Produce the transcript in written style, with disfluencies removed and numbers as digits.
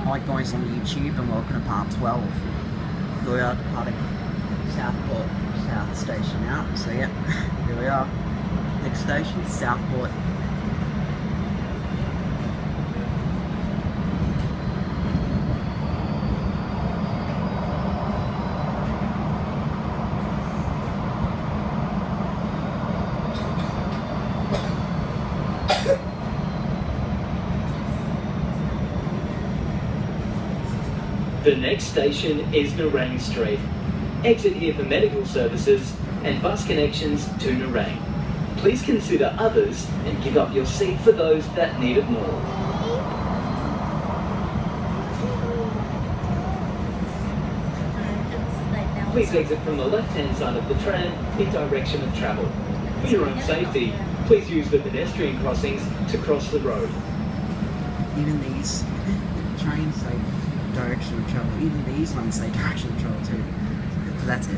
Hi guys on YouTube and welcome to part 12. We are departing Southport South Station now. So yeah, here we are. Next station, Southport. The next station is Nerang Street. Exit here for medical services and bus connections to Nerang. Please consider others and give up your seat for those that need it more. Please exit from the left-hand side of the tram in direction of travel. For your own safety, please use the pedestrian crossings to cross the road. Even these trains say direction of travel. Even these ones say direction of travel too. So that's it.